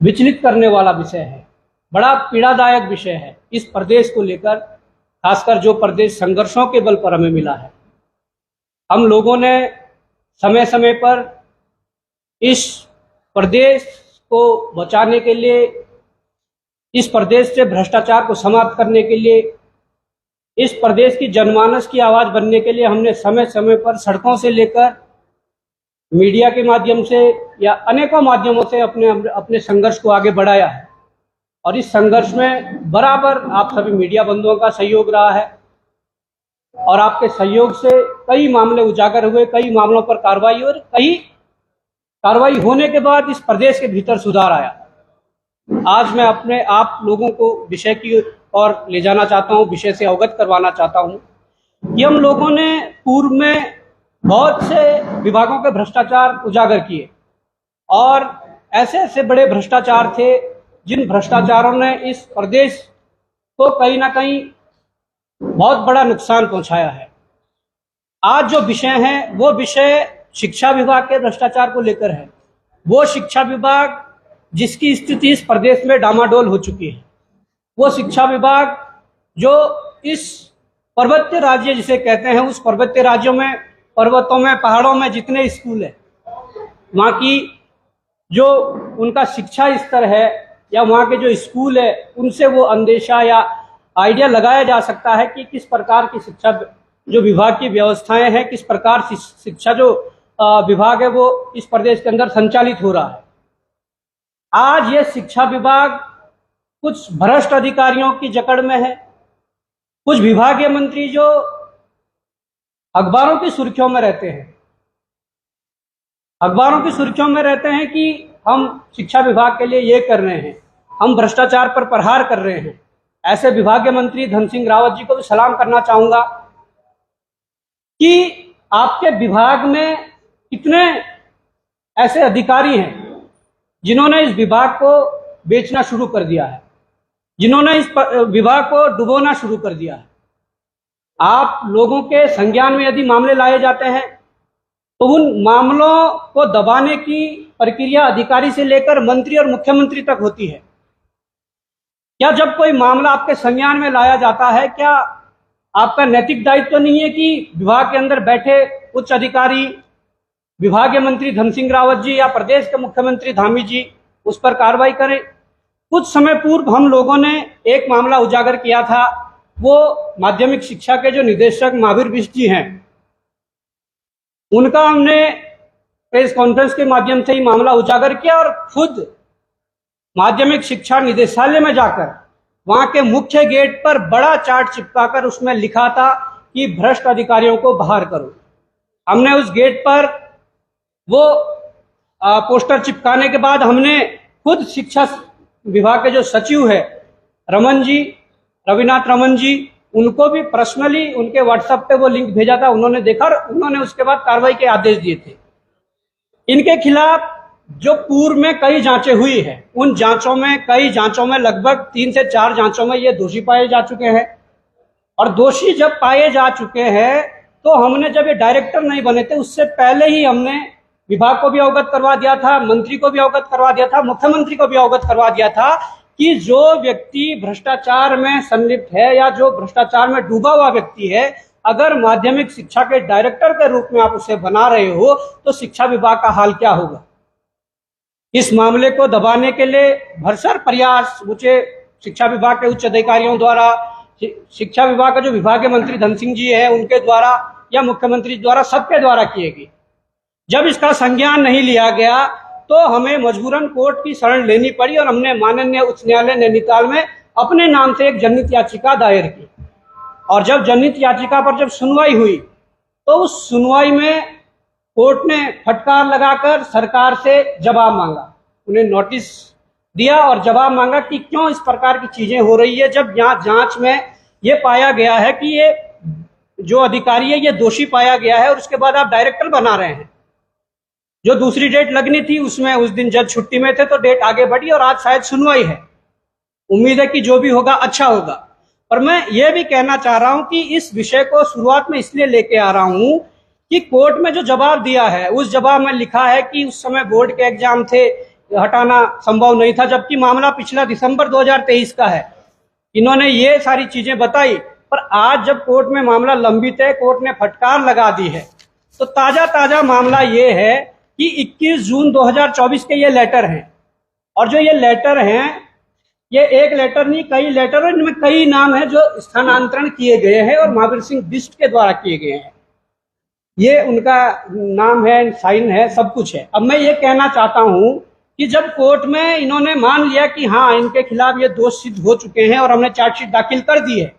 विचलित करने वाला विषय है, बड़ा पीड़ादायक विषय है। इस प्रदेश को लेकर, खासकर जो प्रदेश संघर्षों के बल पर हमें मिला है, हम लोगों ने समय समय पर इस प्रदेश को बचाने के लिए, इस प्रदेश से भ्रष्टाचार को समाप्त करने के लिए, इस प्रदेश की जनमानस की आवाज बनने के लिए हमने समय समय पर सड़कों से लेकर मीडिया के माध्यम से या अनेकों माध्यमों से अपने संघर्ष को आगे बढ़ाया है। और इस संघर्ष में बराबर आप सभी मीडिया बंधुओं का सहयोग रहा है और आपके सहयोग से कई मामले उजागर हुए, कई मामलों पर कार्रवाई, और कई कार्रवाई होने के बाद इस प्रदेश के भीतर सुधार आया। आज मैं आप लोगों को विषय की ओर ले जाना चाहता हूं, विषय से अवगत करवाना चाहता हूं कि हम लोगों ने पूर्व में बहुत से विभागों के भ्रष्टाचार उजागर किए और ऐसे ऐसे बड़े भ्रष्टाचार थे जिन भ्रष्टाचारों ने इस प्रदेश को कहीं ना कहीं बहुत बड़ा नुकसान पहुंचाया है। आज जो विषय है वो विषय शिक्षा विभाग के भ्रष्टाचार को लेकर है। वो शिक्षा विभाग जिसकी स्थिति इस प्रदेश में डामाडोल हो चुकी है, वो शिक्षा विभाग जो इस पर्वतीय राज्य जिसे कहते हैं, उस पर्वतीय राज्यों में, पर्वतों में, पहाड़ों में जितने स्कूल है, वहाँ की जो उनका शिक्षा स्तर है या वहाँ के जो स्कूल है, उनसे वो अंदेशा या आइडिया लगाया जा सकता है कि किस प्रकार की शिक्षा जो विभाग की व्यवस्थाएं हैं, किस प्रकार शिक्षा जो विभाग है वो इस प्रदेश के अंदर संचालित हो रहा है। आज ये शिक्षा विभाग कुछ भ्रष्ट अधिकारियों की जकड़ में है, कुछ विभागीय मंत्री जो अखबारों की सुर्खियों में रहते हैं, अखबारों की सुर्खियों में रहते हैं कि हम शिक्षा विभाग के लिए ये कर रहे हैं, हम भ्रष्टाचार पर प्रहार कर रहे हैं। ऐसे विभागीय मंत्री धन सिंह रावत जी को भी सलाम करना चाहूंगा कि आपके विभाग में कितने ऐसे अधिकारी हैं जिन्होंने इस विभाग को बेचना शुरू कर दिया है, जिन्होंने इस विभाग को डुबोना शुरू कर दिया है। आप लोगों के संज्ञान में यदि मामले लाए जाते हैं तो उन मामलों को दबाने की प्रक्रिया अधिकारी से लेकर मंत्री और मुख्यमंत्री तक होती है। क्या जब कोई मामला आपके संज्ञान में लाया जाता है, क्या आपका नैतिक दायित्व तो नहीं है कि विभाग के अंदर बैठे उच्च अधिकारी, विभागीय मंत्री धन सिंह रावत जी या प्रदेश के मुख्यमंत्री धामी जी उस पर कार्रवाई करें? कुछ समय पूर्व हम लोगों ने एक मामला उजागर किया था, वो माध्यमिक शिक्षा के जो निदेशक महावीर बिष्ट जी हैं, उनका हमने प्रेस कॉन्फ्रेंस के माध्यम से ही मामला उजागर किया और खुद माध्यमिक शिक्षा निदेशालय में जाकर वहां के मुख्य गेट पर बड़ा चार्ट चिपकाकर उसमें लिखा था कि भ्रष्ट अधिकारियों को बाहर करो। हमने उस गेट पर वो पोस्टर चिपकाने के बाद हमने खुद शिक्षा विभाग के जो सचिव है रमन जी, रविनाथ रमन जी, उनको भी पर्सनली उनके व्हाट्सएप पे वो लिंक भेजा था। उन्होंने देखा और उन्होंने उसके बाद कार्रवाई के आदेश दिए थे। इनके खिलाफ जो पूर्व में कई जांचें हुई है, उन जांचों में, कई जांचों में, लगभग 3 से 4 जांचों में ये दोषी पाए जा चुके हैं। और दोषी जब पाए जा चुके हैं तो हमने, जब ये डायरेक्टर नहीं बने थे उससे पहले ही हमने विभाग को भी अवगत करवा दिया था, मंत्री को भी अवगत करवा दिया था, मुख्यमंत्री को भी अवगत करवा दिया था कि जो व्यक्ति भ्रष्टाचार में संलिप्त है या जो भ्रष्टाचार में डूबा हुआ व्यक्ति है, अगर माध्यमिक शिक्षा के डायरेक्टर के रूप में आप उसे बना रहे हो तो शिक्षा विभाग का हाल क्या होगा। इस मामले को दबाने के लिए भरसक प्रयास ऊंचे शिक्षा विभाग के उच्च अधिकारियों द्वारा, शिक्षा विभाग का जो विभागीय मंत्री धन सिंह जी है उनके द्वारा या मुख्यमंत्री द्वारा, सबके द्वारा किए गए। जब इसका संज्ञान नहीं लिया गया तो हमें मजबूरन कोर्ट की शरण लेनी पड़ी और हमने माननीय उच्च न्यायालय नैनीताल में अपने नाम से एक जनहित याचिका दायर की। और जब जनहित याचिका पर जब सुनवाई हुई तो उस सुनवाई में कोर्ट ने फटकार लगाकर सरकार से जवाब मांगा, उन्हें नोटिस दिया और जवाब मांगा कि क्यों इस प्रकार की चीजें हो रही है। जब यहाँ जांच में ये पाया गया है कि ये जो अधिकारी है ये दोषी पाया गया है और उसके बाद आप डायरेक्टर बना रहे हैं, जो दूसरी डेट लगनी थी उसमें उस दिन जज छुट्टी में थे तो डेट आगे बढ़ी और आज शायद सुनवाई है। उम्मीद है कि जो भी होगा अच्छा होगा। और मैं ये भी कहना चाह रहा हूं कि इस विषय को शुरुआत में इसलिए लेके आ रहा हूं कि कोर्ट में जो जवाब दिया है उस जवाब में लिखा है कि उस समय बोर्ड के एग्जाम थे, हटाना संभव नहीं था, जबकि मामला पिछला दिसंबर 2023 का है। इन्होंने ये सारी चीजें बताई, पर आज जब कोर्ट में मामला लंबित है, कोर्ट ने फटकार लगा दी है। तो ताजा मामला ये है कि 21 जून 2024 के ये लेटर हैं, और जो ये लेटर हैं, ये एक लेटर नहीं, कई लेटर, और इनमें कई नाम है जो स्थानांतरण किए गए हैं और महावीर सिंह बिष्ट के द्वारा किए गए हैं। ये उनका नाम है, साइन है, सब कुछ है। अब मैं ये कहना चाहता हूं कि जब कोर्ट में इन्होंने मान लिया कि हाँ, इनके खिलाफ ये दोष सिद्ध हो चुके हैं और हमने चार्जशीट दाखिल कर दी है,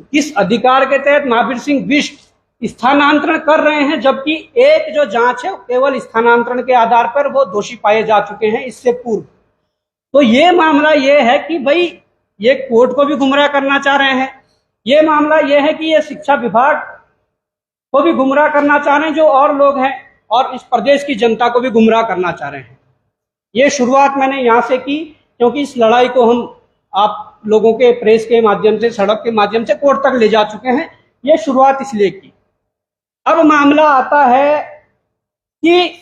किस अधिकार के तहत महावीर सिंह बिष्ट स्थानांतरण कर रहे हैं, जबकि एक जो जांच है केवल स्थानांतरण के आधार पर वो दोषी पाए जा चुके हैं इससे पूर्व। तो ये मामला ये है कि भाई ये कोर्ट को भी गुमराह करना चाह रहे हैं। ये मामला ये है कि ये शिक्षा विभाग को भी गुमराह करना चाह रहे हैं जो और लोग हैं, और इस प्रदेश की जनता को भी गुमराह करना चाह रहे हैं। ये शुरुआत मैंने यहाँ से की, क्योंकि इस लड़ाई को हम आप लोगों के प्रेस के माध्यम से, सड़क के माध्यम से कोर्ट तक ले जा चुके हैं। ये शुरुआत इसलिए की। अब मामला आता है कि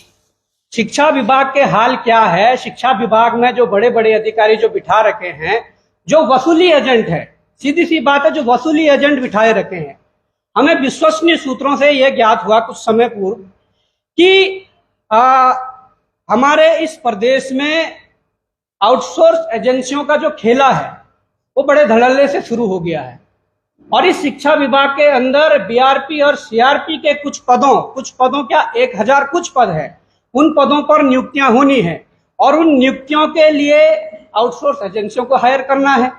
शिक्षा विभाग के हाल क्या है। शिक्षा विभाग में जो बड़े बड़े अधिकारी जो बिठा रखे हैं, जो वसूली एजेंट है, सीधी सी बात है, जो वसूली एजेंट बिठाए रखे हैं। हमें विश्वसनीय सूत्रों से यह ज्ञात हुआ कुछ समय पूर्व कि हमारे इस प्रदेश में आउटसोर्स एजेंसियों का जो खेला है वो बड़े धड़ल्ले से शुरू हो गया है, और इस शिक्षा विभाग के अंदर बीआरपी और सीआरपी के कुछ पदों क्या 1000 कुछ पद है, उन पदों पर नियुक्तियां होनी है, और उन नियुक्तियों के लिए आउटसोर्स एजेंसियों को हायर करना है।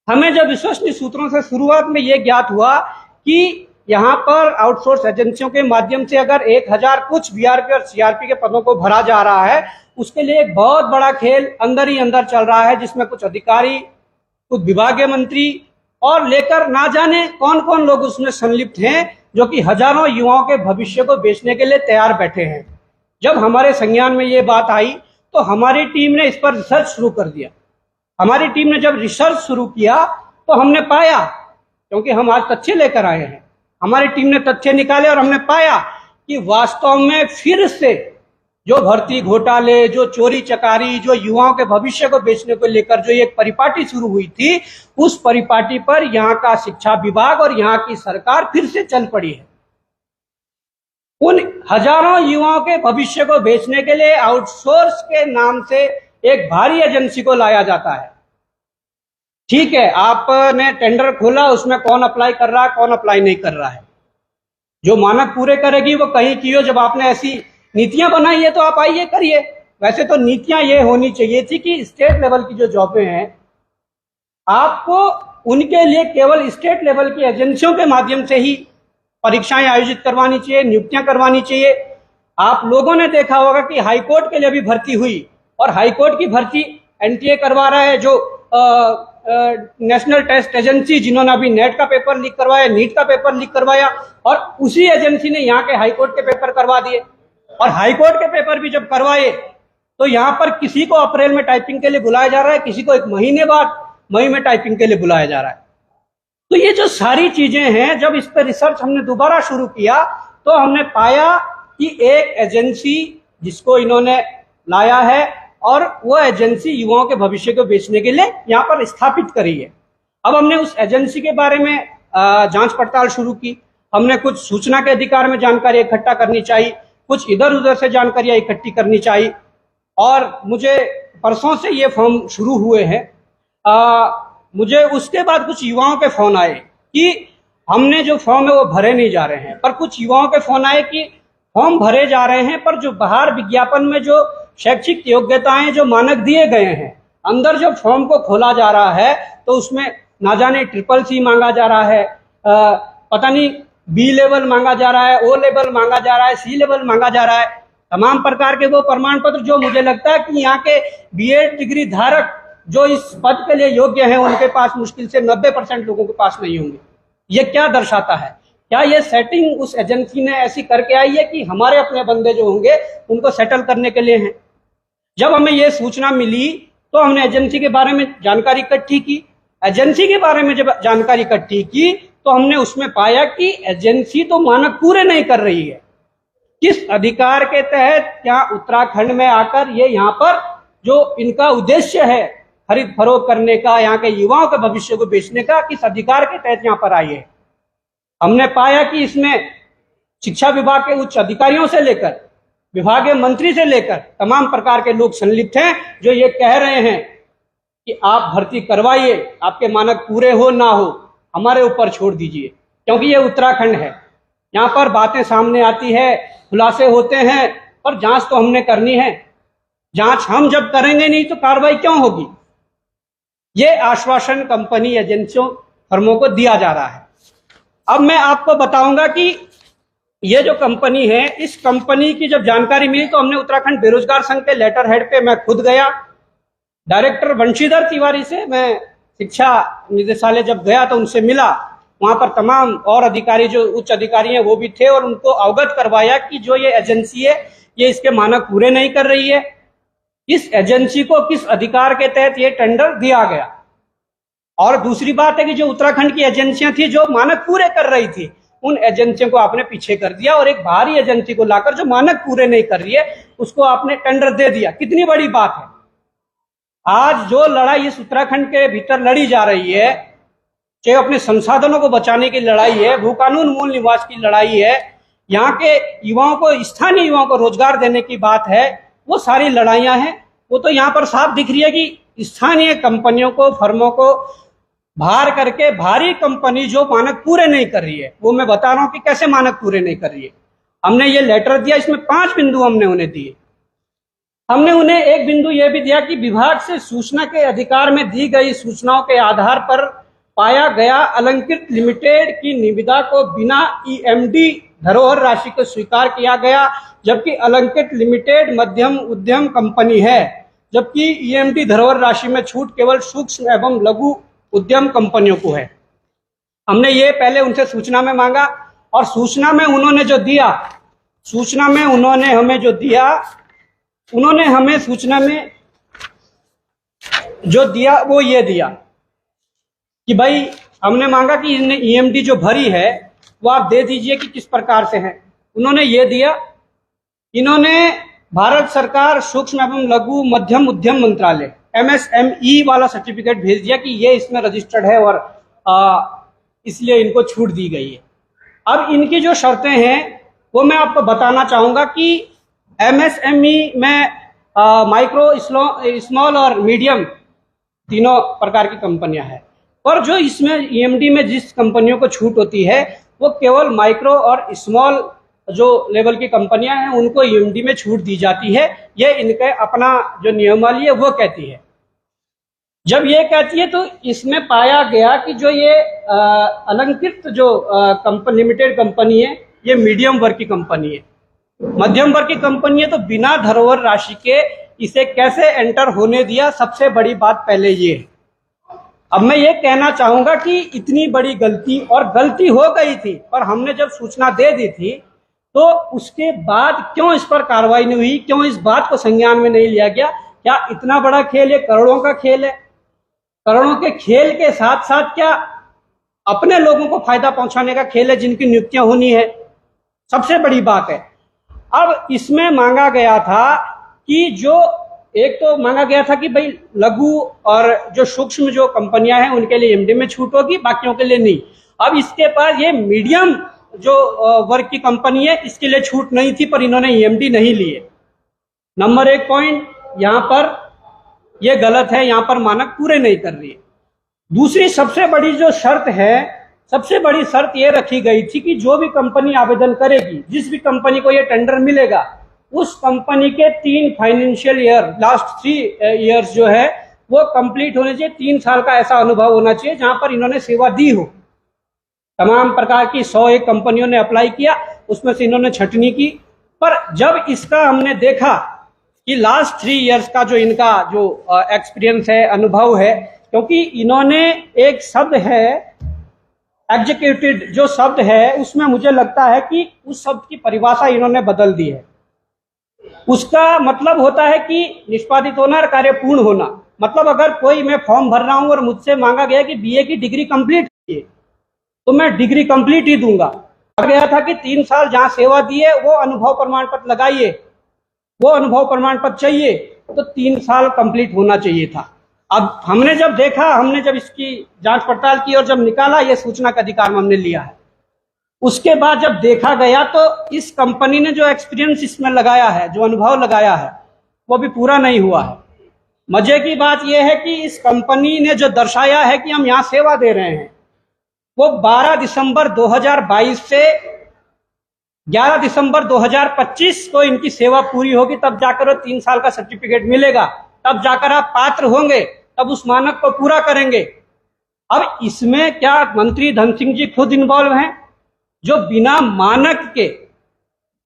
हमें जब विश्वसनीय सूत्रों से शुरुआत में यह ज्ञात हुआ कि यहाँ पर आउटसोर्स एजेंसियों के माध्यम से अगर 1000 कुछ बीआरपी और सीआरपी के पदों को भरा जा रहा है, उसके लिए एक बहुत बड़ा खेल अंदर ही अंदर चल रहा है, जिसमें कुछ अधिकारी, कुछ विभागीय मंत्री और लेकर ना जाने कौन कौन लोग उसमें संलिप्त हैं, जो कि हजारों युवाओं के भविष्य को बेचने के लिए तैयार बैठे हैं। जब हमारे संज्ञान में ये बात आई तो हमारी टीम ने इस पर रिसर्च शुरू कर दिया। हमारी टीम ने जब रिसर्च शुरू किया तो हमने पाया, क्योंकि हम आज तथ्य लेकर आए हैं, हमारी टीम ने तथ्य निकाले और हमने पाया कि वास्तव में फिर से जो भर्ती घोटाले, जो चोरी चकारी, जो युवाओं के भविष्य को बेचने को लेकर जो एक परिपाटी शुरू हुई थी, उस परिपाटी पर यहाँ का शिक्षा विभाग और यहाँ की सरकार फिर से चल पड़ी है। उन हजारों युवाओं के भविष्य को बेचने के लिए आउटसोर्स के नाम से एक भारी एजेंसी को लाया जाता है। ठीक है, आपने टेंडर खोला, उसमें कौन अप्लाई कर रहा है, कौन अप्लाई नहीं कर रहा है, जो मानक पूरे करेगी वो कहीं की हो। जब आपने ऐसी नीतियां बनाई है तो आप आइए करिए। वैसे तो नीतियां ये होनी चाहिए थी कि स्टेट लेवल की जो जॉबें हैं, आपको उनके लिए केवल स्टेट लेवल की एजेंसियों के माध्यम से ही परीक्षाएं आयोजित करवानी चाहिए, नियुक्तियां करवानी चाहिए। आप लोगों ने देखा होगा कि हाईकोर्ट के लिए भी भर्ती हुई, और हाईकोर्ट की भर्ती एनटीए करवा रहा है, जो नेशनल टेस्ट एजेंसी, जिन्होंने अभी नेट का पेपर लीक करवाया, नीट का पेपर लीक करवाया, और उसी एजेंसी ने यहाँ के हाईकोर्ट के पेपर करवा दिए। और हाईकोर्ट के पेपर भी जब करवाए तो यहाँ पर किसी को अप्रैल में टाइपिंग के लिए बुलाया जा रहा है, किसी को 1 महीने बाद मई में टाइपिंग के लिए बुलाया जा रहा है। तो ये जो सारी चीजें हैं, जब इस पर रिसर्च हमने दोबारा शुरू किया तो हमने पाया कि एक एजेंसी जिसको इन्होंने लाया है, और वो एजेंसी युवाओं के भविष्य को बेचने के लिए यहाँ पर स्थापित करी है। अब हमने उस एजेंसी के बारे में जांच पड़ताल शुरू की। हमने कुछ सूचना के अधिकार में जानकारी इकट्ठा करनी चाहिए, कुछ इधर उधर से जानकारियां इकट्ठी करनी चाहिए, और मुझे परसों से ये फॉर्म शुरू हुए हैं। मुझे उसके बाद कुछ युवाओं के फोन आए कि हमने जो फॉर्म है वो भरे नहीं जा रहे हैं, पर कुछ युवाओं के फोन आए कि फॉर्म भरे जा रहे हैं, पर जो बाहर विज्ञापन में जो शैक्षिक योग्यताएं, जो मानक दिए गए हैं, अंदर जब फॉर्म को खोला जा रहा है तो उसमें ना जाने CCC मांगा जा रहा है, पता नहीं B लेवल मांगा जा रहा है, O लेवल मांगा जा रहा है, C लेवल मांगा जा रहा है। तमाम प्रकार के वो प्रमाण पत्र जो मुझे लगता है कि यहाँ के B.Ed डिग्री धारक जो इस पद के लिए योग्य हैं, उनके पास मुश्किल से 90% लोगों के पास नहीं होंगे। ये क्या दर्शाता है? क्या ये सेटिंग उस एजेंसी ने ऐसी करके आई है कि हमारे अपने बंदे जो होंगे उनको सेटल करने के लिए हैं? जब हमें ये सूचना मिली तो हमने एजेंसी के बारे में जानकारी इकट्ठी की। एजेंसी के बारे में जब जानकारी इकट्ठी की तो हमने उसमें पाया कि एजेंसी तो मानक पूरे नहीं कर रही है। किस अधिकार के तहत क्या उत्तराखंड में आकर ये यहाँ पर जो इनका उद्देश्य है खरीद फरोख्त करने का, यहाँ के युवाओं के भविष्य को बेचने का, किस अधिकार के तहत यहाँ पर आई है। हमने पाया कि इसमें शिक्षा विभाग के उच्च अधिकारियों से लेकर विभागीय मंत्री से लेकर तमाम प्रकार के लोग संलिप्त हैं, जो ये कह रहे हैं कि आप भर्ती करवाइए, आपके मानक पूरे हो ना हो हमारे ऊपर छोड़ दीजिए, क्योंकि ये उत्तराखंड है। यहाँ पर बातें सामने आती है, खुलासे होते हैं, पर जांच तो हमने करनी है। जांच हम जब करेंगे नहीं तो कार्रवाई क्यों होगी। ये आश्वासन कंपनी एजेंसियों फर्मों को दिया जा रहा है। अब मैं आपको बताऊंगा कि ये जो कंपनी है, इस कंपनी की जब जानकारी मिली तो हमने उत्तराखंड बेरोजगार संघ के लेटर हेड पे मैं खुद गया, डायरेक्टर वंशीधर तिवारी से मैं शिक्षा निदेशालय जब गया तो उनसे मिला। वहां पर तमाम और अधिकारी जो उच्च अधिकारी हैं वो भी थे और उनको अवगत करवाया कि जो ये एजेंसी है ये इसके मानक पूरे नहीं कर रही है। इस एजेंसी को किस अधिकार के तहत ये टेंडर दिया गया। और दूसरी बात है कि जो उत्तराखंड की एजेंसियां थी जो मानक पूरे कर रही थी, उन एजेंसियों को आपने पीछे कर दिया और एक बाहरी एजेंसी को लाकर जो मानक पूरे नहीं कर रही है उसको आपने टेंडर दे दिया। कितनी बड़ी बात है। आज जो लड़ाई इस उत्तराखंड के भीतर लड़ी जा रही है, चाहे अपने संसाधनों को बचाने की लड़ाई है, भू कानून मूल निवास की लड़ाई है, यहाँ के युवाओं को, स्थानीय युवाओं को रोजगार देने की बात है, वो सारी लड़ाइयां हैं। वो तो यहाँ पर साफ दिख रही है कि स्थानीय कंपनियों को, फर्मों को बाहर करके भारी कंपनी जो मानक पूरे नहीं कर रही है, वो मैं बता रहा हूं कि कैसे मानक पूरे नहीं कर रही है। हमने ये लेटर दिया, इसमें 5 बिंदु हमने उन्हें दिए। हमने उन्हें एक बिंदु यह भी दिया कि विभाग से सूचना के अधिकार में दी गई सूचनाओं के आधार पर पाया गया अलंकृत लिमिटेड की निविदा को बिना ईएमडी धरोहर राशि को स्वीकार किया गया, जबकि अलंकृत लिमिटेड मध्यम उद्यम कंपनी है, जबकि ईएमडी धरोहर राशि में छूट केवल सूक्ष्म एवं लघु उद्यम कंपनियों को है। हमने ये पहले उनसे सूचना में मांगा और सूचना में उन्होंने जो दिया, सूचना में उन्होंने हमें जो दिया, उन्होंने हमें सूचना में जो दिया वो ये दिया कि भाई हमने मांगा कि इन्हें ईएमडी जो भरी है वो आप दे दीजिए कि किस प्रकार से है। उन्होंने ये दिया, इन्होंने भारत सरकार सूक्ष्म एवं लघु मध्यम उद्यम मंत्रालय MSME वाला सर्टिफिकेट भेज दिया कि ये इसमें रजिस्टर्ड है और इसलिए इनको छूट दी गई है। अब इनकी जो शर्तें हैं वो मैं आपको बताना चाहूंगा कि MSME में माइक्रो, स्मॉल और मीडियम तीनों प्रकार की कंपनियां हैं, पर जो इसमें EMD में जिस कंपनियों को छूट होती है वो केवल माइक्रो और स्मॉल जो लेवल की कंपनियां हैं उनको EMD में छूट दी जाती है। ये इनके अपना जो नियमावली है वो कहती है। जब ये कहती है तो इसमें पाया गया कि जो ये अलंकृत जो लिमिटेड कंपनी है ये मीडियम वर्ग की कंपनी है। मध्यम वर्ग की कंपनी है तो बिना धरोहर राशि के इसे कैसे एंटर होने दिया, सबसे बड़ी बात पहले ये है। अब मैं ये कहना चाहूंगा कि इतनी बड़ी गलती, और गलती हो गई थी, पर हमने जब सूचना दे दी थी तो उसके बाद क्यों इस पर कार्रवाई नहीं हुई, क्यों इस बात को संज्ञान में नहीं लिया गया। क्या इतना बड़ा खेल है, करोड़ों का खेल है। करोड़ों के खेल के साथ साथ क्या अपने लोगों को फायदा पहुंचाने का खेल है जिनकी नियुक्तियां होनी है, सबसे बड़ी बात है। अब इसमें मांगा गया था कि जो एक तो मांगा गया था कि भाई लघु और जो सूक्ष्म जो कंपनियां हैं उनके लिए EMD में छूट होगी, बाकियों के लिए नहीं। अब इसके पास ये मीडियम जो वर्ग की कंपनी है इसके लिए छूट नहीं थी, पर इन्होंने EMD नहीं लिए। नंबर 1 पॉइंट यहाँ पर ये गलत है, यहाँ पर मानक पूरे नहीं कर रही है। दूसरी सबसे बड़ी जो शर्त है, सबसे बड़ी शर्त ये रखी गई थी कि जो भी कंपनी आवेदन करेगी, जिस भी कंपनी को ये टेंडर मिलेगा, उस कंपनी के 3 फाइनेंशियल ईयर, लास्ट 3 ईयर्स जो है वो कंप्लीट होने चाहिए। 3 साल का ऐसा अनुभव होना चाहिए जहां पर इन्होंने सेवा दी हो। तमाम प्रकार की 101 कंपनियों ने अप्लाई किया, उसमें से इन्होंने छंटनी की। पर जब इसका हमने देखा कि लास्ट 3 ईयर्स का जो इनका जो एक्सपीरियंस है, अनुभव है, क्योंकि इन्होंने एक शब्द है एग्जीक्यूटिव जो शब्द है उसमें मुझे लगता है कि उस शब्द की परिभाषा इन्होंने बदल दी है। उसका मतलब होता है कि निष्पादित होना और कार्य पूर्ण होना। मतलब अगर कोई मैं फॉर्म भर रहा हूं और मुझसे मांगा गया कि BA की डिग्री कंप्लीट कीजिए तो मैं डिग्री कंप्लीट ही दूंगा। कहा गया था कि 3 साल जहां सेवा दी है वो अनुभव प्रमाण पत्र लगाइए, वो अनुभव प्रमाण पत्र चाहिए, तो 3 साल कंप्लीट होना चाहिए था। अब हमने जब देखा, हमने जब इसकी जांच पड़ताल की और जब निकाला, ये सूचना का अधिकार में हमने लिया है। उसके बाद जब देखा गया तो इस कंपनी ने जो एक्सपीरियंस इसमें लगाया है, जो अनुभव लगाया है, वो भी पूरा नहीं हुआ है। मजे की बात यह है कि इस कंपनी ने जो दर्शाया है कि हम यहाँ सेवा दे रहे हैं, वो 12 दिसंबर 2022 से 11 दिसंबर 2025 को इनकी सेवा पूरी होगी, तब जाकर वो 3 साल का सर्टिफिकेट मिलेगा, तब जाकर आप पात्र होंगे, तब उस मानक को पूरा करेंगे। अब इसमें क्या मंत्री धन सिंह जी खुद इन्वॉल्व हैं, जो बिना मानक के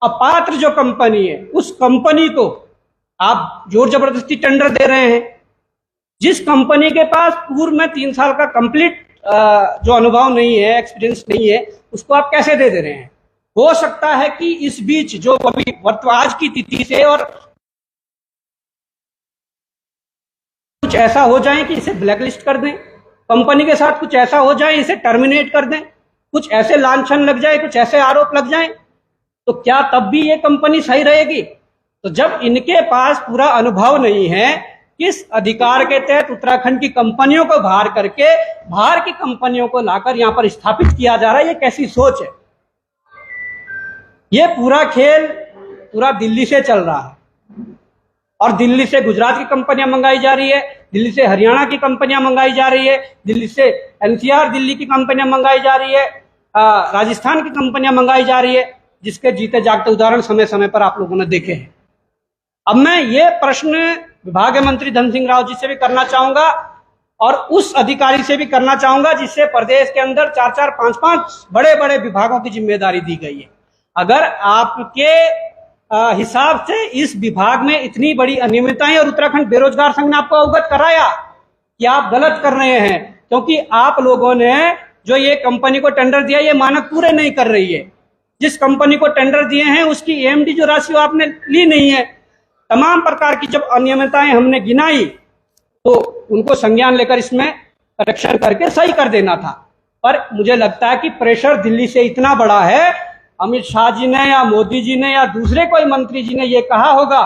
अपात्र जो कंपनी है, उस कंपनी को आप जोर जबरदस्ती टेंडर दे रहे हैं। जिस कंपनी के पास पूर्व में 3 साल का कंप्लीट जो अनुभव नहीं है, एक्सपीरियंस नहीं है, उसको आप कैसे दे रहे हैं? हो सकता है कि इस बीच जो अभी आज की तिथि से और कुछ ऐसा हो जाए कि इसे ब्लैकलिस्ट कर दें, कंपनी के साथ कुछ ऐसा हो जाए इसे टर्मिनेट कर दें, कुछ ऐसे लांछन लग जाए, कुछ ऐसे आरोप लग जाए, तो क्या तब भी ये कंपनी सही रहेगी? तो जब इनके पास पूरा अनुभव नहीं है, किस अधिकार के तहत उत्तराखंड की कंपनियों को बाहर करके बाहर की कंपनियों को लाकर यहां पर स्थापित किया जा रहा है, ये कैसी सोच है? ये पूरा खेल पूरा दिल्ली से चल रहा है, और दिल्ली से गुजरात की कंपनियां मंगाई जा रही है, दिल्ली से हरियाणा की कंपनियां मंगाई जा रही है, दिल्ली से एनसीआर दिल्ली की कंपनियां मंगाई जा रही है, राजस्थान की कंपनियां मंगाई जा रही है, जिसके जीते जागते उदाहरण समय समय पर आप लोगों ने देखे हैं। अब मैं ये प्रश्न विभागीय मंत्री धन सिंह रावत जी से भी करना चाहूंगा और उस अधिकारी से भी करना चाहूंगा जिससे प्रदेश के अंदर 4-4, 5-5 बड़े बड़े विभागों की जिम्मेदारी दी गई है। अगर आपके हिसाब से इस विभाग में इतनी बड़ी अनियमितताएं और उत्तराखंड बेरोजगार संघ ने आपको अवगत कराया कि आप गलत कर रहे हैं, क्योंकि आप लोगों ने जो ये कंपनी को टेंडर दिया, ये मानक पूरे नहीं कर रही है। जिस कंपनी को टेंडर दिए हैं उसकी एएमडी जो राशि आपने ली नहीं है। तमाम प्रकार की जब अनियमितताएं हमने गिनाई तो उनको संज्ञान लेकर इसमें करेक्शन करके सही कर देना था। पर मुझे लगता है कि प्रेशर दिल्ली से इतना बड़ा है, अमित शाह जी ने या मोदी जी ने या दूसरे कोई मंत्री जी ने ये कहा होगा,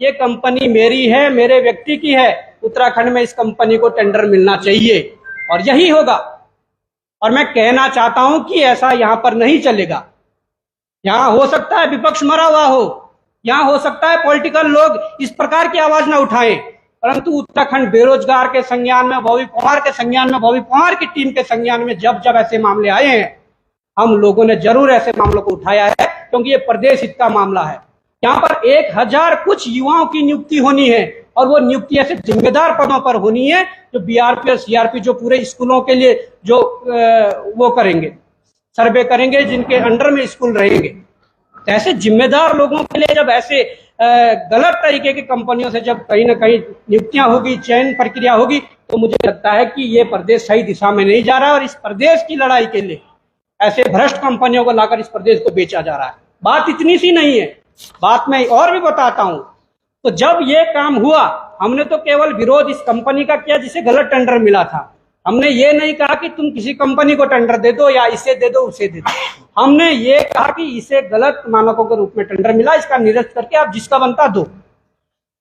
ये कंपनी मेरी है, मेरे व्यक्ति की है, उत्तराखंड में इस कंपनी को टेंडर मिलना चाहिए, और यही होगा। और मैं कहना चाहता हूं कि ऐसा यहां पर नहीं चलेगा। यहां हो सकता है विपक्ष मरा हुआ हो, यहां हो सकता है पॉलिटिकल लोग इस प्रकार की आवाज ना उठाएं, परंतु उत्तराखंड बेरोजगार के संज्ञान में, बॉबी पवार के संज्ञान में, बॉबी पवार की टीम के संज्ञान में जब जब ऐसे मामले आए हैं, हम लोगों ने जरूर ऐसे मामलों को उठाया है, क्योंकि ये प्रदेश हित का मामला है। यहाँ पर 1000 कुछ युवाओं की नियुक्ति होनी है, और वो नियुक्ति ऐसे जिम्मेदार पदों पर होनी है जो बीआरपी और सीआरपी जो पूरे स्कूलों के लिए जो वो करेंगे, सर्वे करेंगे, जिनके अंडर में स्कूल रहेंगे। ऐसे जिम्मेदार लोगों के लिए जब ऐसे गलत तरीके की कंपनियों से जब कहीं ना कहीं नियुक्तियां होगी, चयन प्रक्रिया होगी, तो मुझे लगता है कि ये प्रदेश सही दिशा में नहीं जा रहा, और इस प्रदेश की लड़ाई के लिए ऐसे भ्रष्ट कंपनियों को लाकर इस प्रदेश को बेचा जा रहा है। बात इतनी सी नहीं है, बात मैं और भी बताता हूं। तो जब ये काम हुआ, हमने तो केवल विरोध इस कंपनी का किया जिसे गलत टेंडर मिला था। हमने ये नहीं कहा कि तुम किसी कंपनी को टेंडर दे दो या इसे दे दो उसे दे दो। हमने ये कहा कि इसे गलत मानकों के रूप में टेंडर मिला, इसका निरस्त करके आप जिसका बनता दो।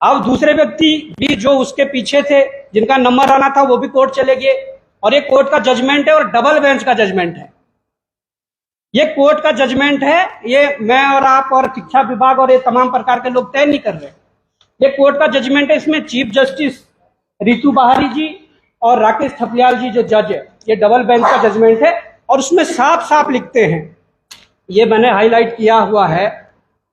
अब दूसरे व्यक्ति भी जो उसके पीछे थे, जिनका नंबर आना था, वो भी कोर्ट चले गए, और ये कोर्ट का जजमेंट है और डबल बेंच का जजमेंट है। ये कोर्ट का जजमेंट है, ये मैं और आप और शिक्षा विभाग और ये तमाम प्रकार के लोग तय नहीं कर रहे। ये कोर्ट का जजमेंट है, इसमें चीफ जस्टिस रितु बाहरी जी और राकेश थपलियाल जी जो जज है, ये डबल बेंच का जजमेंट है, और उसमें साफ साफ लिखते हैं, ये मैंने हाईलाइट किया हुआ है,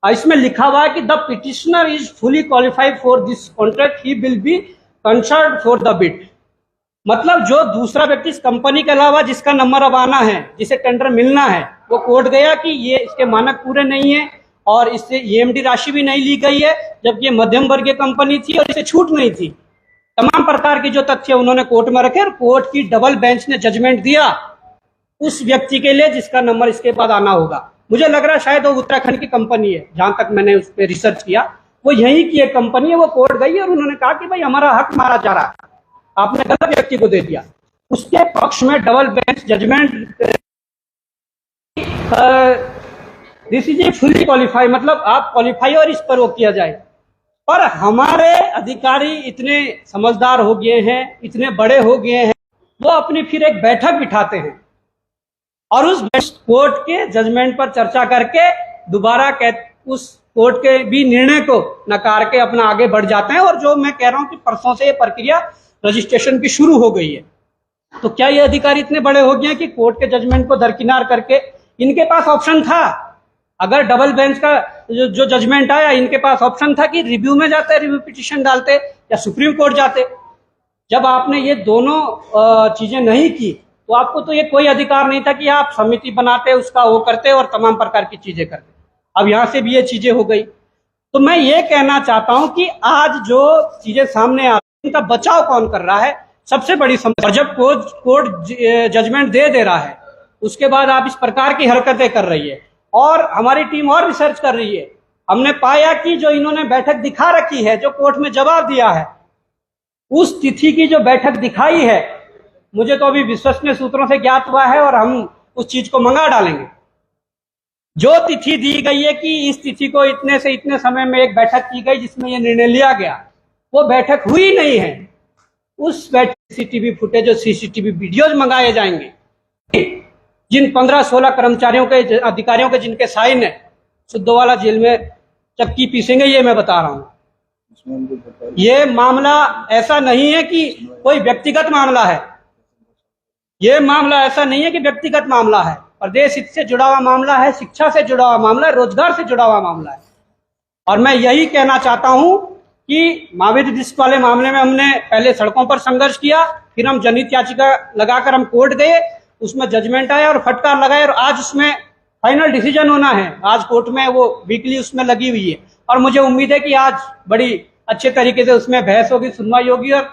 इसमें लिखा हुआ है कि the petitioner is fully qualified for this contract, he will be concerned for the bid. मतलब जो दूसरा व्यक्ति इस कंपनी के अलावा जिसका नंबर अब आना है, जिसे टेंडर मिलना है, वो कोर्ट गया कि ये इसके मानक पूरे नहीं है और इससे ईएमडी राशि भी नहीं ली गई है, जबकि ये मध्यम वर्गीय कंपनी थी और इसे छूट नहीं थी। तमाम प्रकार के जो तथ्य उन्होंने कोर्ट में रखे, और कोर्ट की डबल बेंच ने जजमेंट दिया उस व्यक्ति के लिए जिसका नंबर इसके बाद आना होगा। मुझे लग रहा है शायद वो उत्तराखंड की कंपनी है, जहां तक मैंने उस पर रिसर्च किया, वो यहीं की एक कंपनी है। वो कोर्ट गई और उन्होंने कहा कि भाई हमारा हक मारा जा रहा है, आपने गलत व्यक्ति को दे दिया। उसके पक्ष में double bench judgement this is a fully qualify, मतलब आप क्वालिफाई और इस पर वो किया जाए। पर हमारे अधिकारी इतने समझदार हो गए हैं, इतने बड़े हो गए हैं, वो अपनी फिर एक बैठक बिठाते हैं और उस कोर्ट के जजमेंट पर चर्चा करके दोबारा उस कोर्ट के भी निर्णय को नकार के अपना आगे बढ़ जाते हैं। और जो मैं कह रहा हूं कि परसों से ये प्रक्रिया रजिस्ट्रेशन की शुरू हो गई है। तो क्या ये अधिकारी इतने बड़े हो गए हैं कि कोर्ट के जजमेंट को दरकिनार करके, इनके पास ऑप्शन था, अगर डबल बेंच का जो जजमेंट आया, इनके पास ऑप्शन था कि रिव्यू में जाते, रिव्यू पिटीशन डालते या सुप्रीम कोर्ट जाते। जब आपने ये दोनों चीजें नहीं की तो आपको तो ये कोई अधिकार नहीं था कि आप समिति बनाते, उसका वो करते और तमाम प्रकार की चीजें करते। अब यहां से भी ये चीजें हो गई। तो मैं ये कहना चाहता हूं कि आज जो चीजें सामने आ रही, इनका बचाव कौन कर रहा है, सबसे बड़ी समस्या। और जब कोर्ट जजमेंट दे रहा है, उसके बाद आप इस प्रकार की हरकतें कर रही है। और हमारी टीम और रिसर्च कर रही है, हमने पाया कि जो इन्होंने बैठक दिखा रखी है, जो कोर्ट में जवाब दिया है, उस तिथि की जो बैठक दिखाई है, मुझे तो अभी विश्वसनीय सूत्रों से ज्ञात हुआ है और हम उस चीज को मंगा डालेंगे। जो तिथि दी गई है कि इस तिथि को इतने से इतने समय में एक बैठक की गई जिसमें यह निर्णय लिया गया, वो बैठक हुई नहीं है। उस बैठक सीसीटीवी फुटेज और सीसीटीवी वीडियोज मंगाए जाएंगे। जिन 15-16 कर्मचारियों के, अधिकारियों के जिनके साइन है, सुद्धोवाला जेल में चक्की पीसेंगे, ये मैं बता रहा हूं। ये मामला ऐसा नहीं है कि कोई व्यक्तिगत मामला है, ये मामला ऐसा नहीं है कि व्यक्तिगत मामला है, प्रदेश हित से जुड़ा हुआ मामला है, शिक्षा से जुड़ा हुआ मामला है, रोजगार से जुड़ा हुआ मामला है। और मैं यही कहना चाहता हूं कि महावीर डिस्क वाले मामले में हमने पहले सड़कों पर संघर्ष किया, फिर हम जनहित याचिका लगाकर हम कोर्ट गए, उसमें जजमेंट आया और फटकार लगाए, और आज उसमें फाइनल डिसीजन होना है। आज कोर्ट में वो वीकली उसमें लगी हुई है और मुझे उम्मीद है कि आज बड़ी अच्छे तरीके से उसमें बहस होगी, सुनवाई होगी और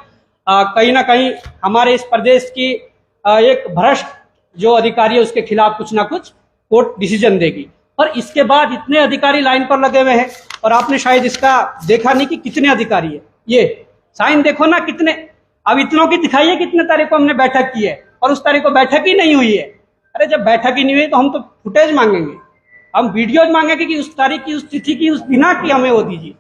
कहीं ना कहीं हमारे इस प्रदेश की एक भ्रष्ट जो अधिकारी है उसके खिलाफ कुछ ना कुछ कोर्ट डिसीजन देगी। और इसके बाद इतने अधिकारी लाइन पर लगे हुए हैं, और आपने शायद इसका देखा नहीं कि कितने अधिकारी है, ये साइन देखो ना कितने। अब इतनों की दिखाइए कितने तारीख को हमने बैठक की है और उस तारीख को बैठक ही नहीं हुई है। अरे जब बैठक ही नहीं हुई तो हम तो फुटेज मांगेंगे, हम वीडियोज मांगेंगे कि उस तारीख की, उस तिथि की, उस दिना की हमें वो दीजिए।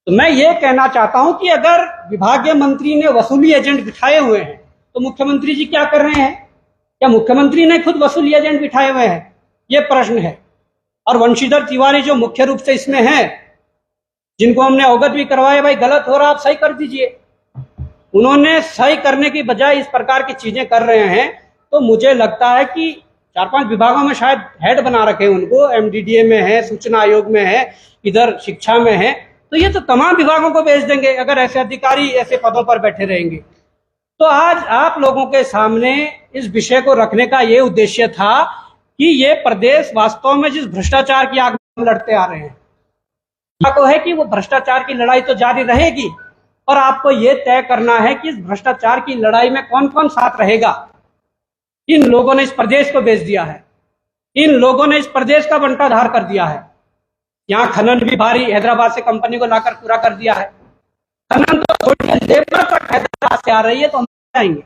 तो मैं ये कहना चाहता हूं कि अगर विभागीय मंत्री ने वसूली एजेंट बिठाए हुए हैं तो मुख्यमंत्री जी क्या कर रहे हैं? क्या मुख्यमंत्री ने खुद वसूली एजेंट बिठाए हुए हैं? ये प्रश्न है। और वंशीधर तिवारी जो मुख्य रूप से इसमें हैं, जिनको हमने अवगत भी करवाया, भाई गलत हो रहा, आप सही कर दीजिए, उन्होंने सही करने की बजाय इस प्रकार की चीजें कर रहे हैं। तो मुझे लगता है कि 4-5 विभागों में शायद हेड बना रखे उनको, एमडीडीए में है, सूचना आयोग में है, इधर शिक्षा में है, तो ये तो तमाम विभागों को भेज देंगे अगर ऐसे अधिकारी ऐसे पदों पर बैठे रहेंगे। तो आज आप लोगों के सामने इस विषय को रखने का ये उद्देश्य था कि ये प्रदेश वास्तव में जिस भ्रष्टाचार की आग में लड़ते आ रहे हैं, तो है कि वो भ्रष्टाचार की लड़ाई तो जारी रहेगी, और आपको ये तय करना है कि इस भ्रष्टाचार की लड़ाई में कौन कौन साथ रहेगा। इन लोगों ने इस प्रदेश को बेच दिया है, इन लोगों ने इस प्रदेश का बंटाधार कर दिया है। यहाँ खनन भी भारी हैदराबाद से कंपनी को लाकर पूरा कर दिया है। खनन तो लेबर तक हैदराबाद से आ रही है, तो हम जाएंगे।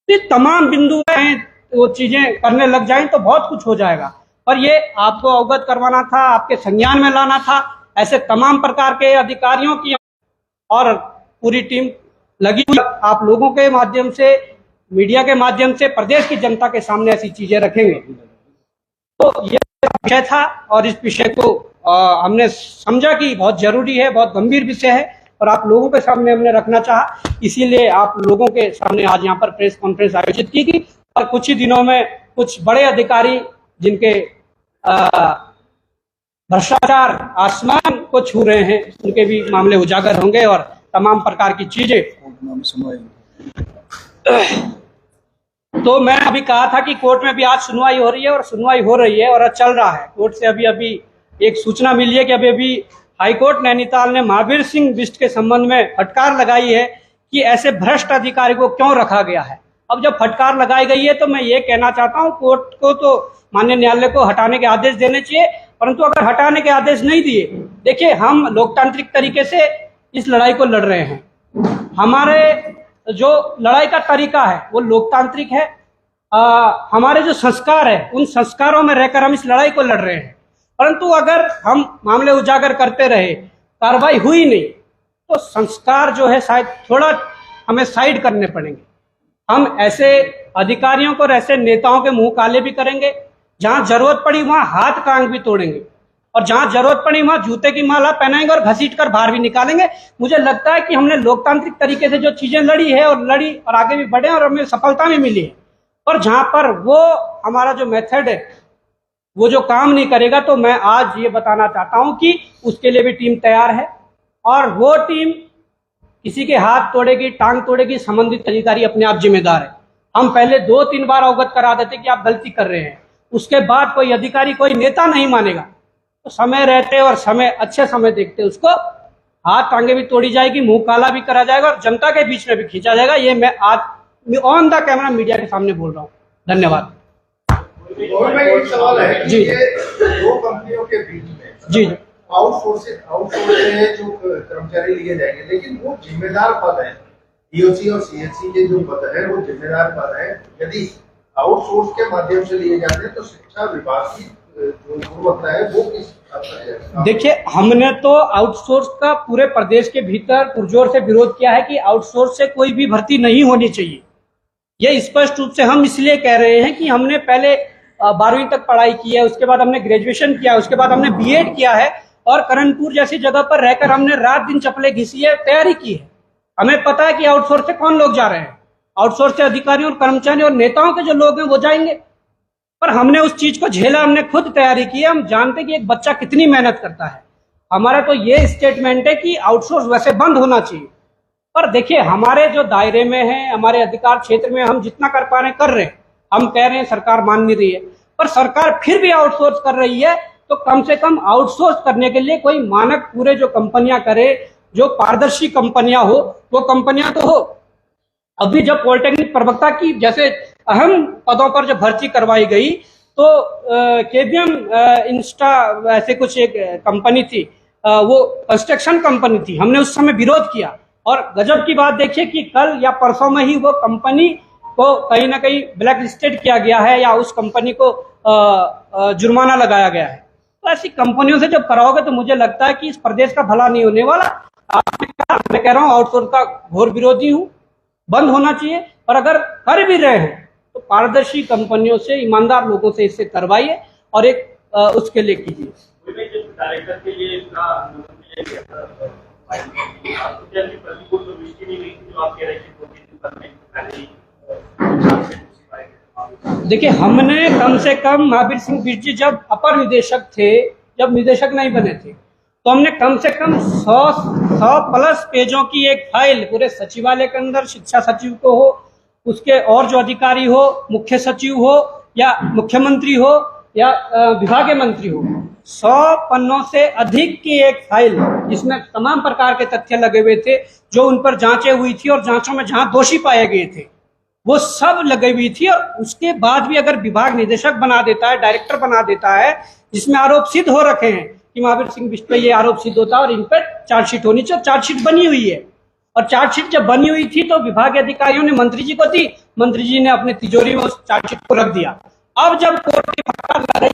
ये तमाम बिंदु हैं, वो चीजें करने लग जाएं तो बहुत कुछ हो जाएगा। और ये आपको अवगत करवाना था, आपके संज्ञान में लाना था। ऐसे तमाम प्रकार के अधिकारियों की और पूरी टीम लगी हुई, आप लोगों के माध्यम से, मीडिया के माध्यम से प्रदेश की जनता के सामने ऐसी चीजें रखेंगे। तो ये विषय था और इस विषय को हमने समझा कि बहुत जरूरी है, बहुत गंभीर विषय है और आप लोगों के सामने हमने रखना चाहा, इसीलिए आप लोगों के सामने आज यहाँ पर प्रेस कॉन्फ्रेंस आयोजित की गई। और कुछ ही दिनों में कुछ बड़े अधिकारी जिनके भ्रष्टाचार आसमान को छू रहे हैं, उनके भी मामले उजागर होंगे और तमाम प्रकार की चीजें। तो मैं अभी कहा था कि कोर्ट में भी आज सुनवाई हो रही है और सुनवाई हो रही है और चल रहा है। कोर्ट से अभी एक सूचना मिली है कि अभी हाईकोर्ट नैनीताल ने महावीर सिंह बिष्ट के संबंध में फटकार लगाई है कि ऐसे भ्रष्ट अधिकारी को क्यों रखा गया है। अब जब फटकार लगाई गई है तो मैं ये कहना चाहता हूँ, कोर्ट को तो माननीय न्यायालय को हटाने के आदेश देने चाहिए, परंतु अगर हटाने के आदेश नहीं दिए, देखिए हम लोकतांत्रिक तरीके से इस लड़ाई को लड़ रहे हैं। हमारे जो लड़ाई का तरीका है वो लोकतांत्रिक है, हमारे जो संस्कार है उन संस्कारों में रहकर हम इस लड़ाई को लड़ रहे हैं। परंतु अगर हम मामले उजागर करते रहे, कार्रवाई हुई नहीं, तो संस्कार जो है शायद थोड़ा हमें साइड करने पड़ेंगे। हम ऐसे अधिकारियों को और ऐसे नेताओं के मुंह काले भी करेंगे, जहां जरूरत पड़ी वहां हाथ कांग भी तोड़ेंगे, और जहां जरूरत पड़ी वहां जूते की माला पहनाएंगे और घसीट कर बाहर भी निकालेंगे। मुझे लगता है कि हमने लोकतांत्रिक तरीके से जो चीजें लड़ी है और आगे भी बढ़े और हमें सफलता भी मिली है। और जहां पर वो हमारा जो मेथड है वो जो काम नहीं करेगा, तो मैं आज ये बताना चाहता हूं कि उसके लिए भी टीम तैयार है, और वो टीम किसी के हाथ तोड़ेगी, टांग तोड़ेगी, संबंधित अधिकारी अपने आप जिम्मेदार है। हम पहले 2-3 बार अवगत करा देते कि आप गलती कर रहे हैं, उसके बाद कोई अधिकारी, कोई नेता नहीं मानेगा, तो समय रहते और समय अच्छे समय देखते उसको हाथ टांगे भी तोड़ी जाएगी, मुंह काला भी करा जाएगा और जनता के बीच में भी खींचा जाएगा। ये मैं आज ऑन द कैमरा मीडिया के सामने बोल रहा हूँ। धन्यवाद। और मैं एक सवाल है कि ये दो कंपनियों के बीच में जी आउटसोर्स से जो कर्मचारी लिए जाएंगे, लेकिन वो जिम्मेदार पद है, डीओसी और सीएचसी के जो पद है वो जिम्मेदार पद है। यदि आउटसोर्स के माध्यम से लिए जाते हैं तो शिक्षा विभाग की जो गुणवत्ता है वो किस हद तक है? देखिए, हमने तो आउटसोर्स का पूरे प्रदेश के भीतर पुरजोर से विरोध किया है कि आउटसोर्स से कोई भी भर्ती नहीं होनी चाहिए। ये स्पष्ट रूप से हम इसलिए कह रहे हैं कि हमने पहले 12वीं तक पढ़ाई की है, उसके बाद हमने ग्रेजुएशन किया, उसके बाद हमने बीएड किया है, और करणपुर जैसी जगह पर रहकर हमने रात दिन चप्पलें घिसी है, तैयारी की है। हमें पता है कि आउटसोर्स से कौन लोग जा रहे हैं। आउटसोर्स से अधिकारियों और कर्मचारी और नेताओं के जो लोग हैं वो जाएंगे, पर हमने उस चीज को झेला, हमने खुद तैयारी की है। हम जानते हैं कि एक बच्चा कितनी मेहनत करता है। हमारा तो ये स्टेटमेंट है कि आउटसोर्स वैसे बंद होना चाहिए, पर देखिए हमारे जो दायरे में है, हमारे अधिकार क्षेत्र में हम जितना कर पा रहे हैं कर रहे हैं। हम कह रहे हैं सरकार मान नहीं रही है, पर सरकार फिर भी आउटसोर्स कर रही है, तो कम से कम आउटसोर्स करने के लिए कोई मानक पूरे जो कंपनियां करे, जो पारदर्शी कंपनियां हो, वो कंपनियां तो हो। अभी जब पॉलिटेक्निक प्रवक्ता की जैसे अहम पदों पर जब भर्ती करवाई गई, तो केबीएम इंस्टा ऐसे कुछ एक कंपनी थी, वो कंस्ट्रक्शन कंपनी थी। हमने उस समय विरोध किया, और गजब की बात देखिए कि कल या परसों में ही वो कंपनी को कहीं ना कहीं ब्लैक लिस्टेड किया गया है, या उस कंपनी को जुर्माना लगाया गया है। तो ऐसी कंपनियों से जब कराओगे तो मुझे लगता है कि इस प्रदेश का भला नहीं होने वाला। आपने कहा, मैं कह रहा हूँ आउटसोर्स का घोर विरोधी हूँ, बंद होना चाहिए। और अगर कर भी रहे हैं तो पारदर्शी कंपनियों से, ईमानदार लोगों से इससे करवाइए और एक उसके लिए कीजिए। देखिए, हमने कम से कम महावीर सिंह बिष्ट जी जब अपर निदेशक थे, जब निदेशक नहीं बने थे, तो हमने कम से कम 100 प्लस पेजों की एक फाइल पूरे सचिवालय के अंदर, शिक्षा सचिव को हो, उसके और जो अधिकारी हो, मुख्य सचिव हो या मुख्यमंत्री हो या विभागीय मंत्री हो, 100 पन्नों से अधिक की एक फाइल जिसमें तमाम प्रकार के तथ्य लगे हुए थे, जो उन पर जांचें हुई थी और जांचों में जहां दोषी पाए गए थे वो सब लगी हुई थी। और उसके बाद भी अगर विभाग निदेशक बना देता है, डायरेक्टर बना देता है, जिसमें आरोप सिद्ध हो रखे हैं कि महावीर सिंह बिष्ट पे ये आरोप सिद्ध होता है और इन पर चार्जशीट होनी चाहिए, चार्जशीट बनी हुई है। और चार्जशीट जब बनी हुई थी तो विभाग अधिकारियों ने मंत्री जी को दी, मंत्री जी ने अपने तिजोरी में उस चार्जशीट को रख दिया। अब जब कोर्ट की फटकार लग रही,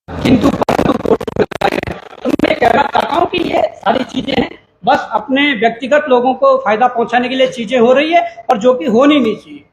किंतु मैं कहना चाहता हूँ कि ये सारी चीजें हैं, बस अपने व्यक्तिगत लोगों को फायदा पहुंचाने के लिए चीजें हो रही है, और जो कि होनी नहीं चाहिए।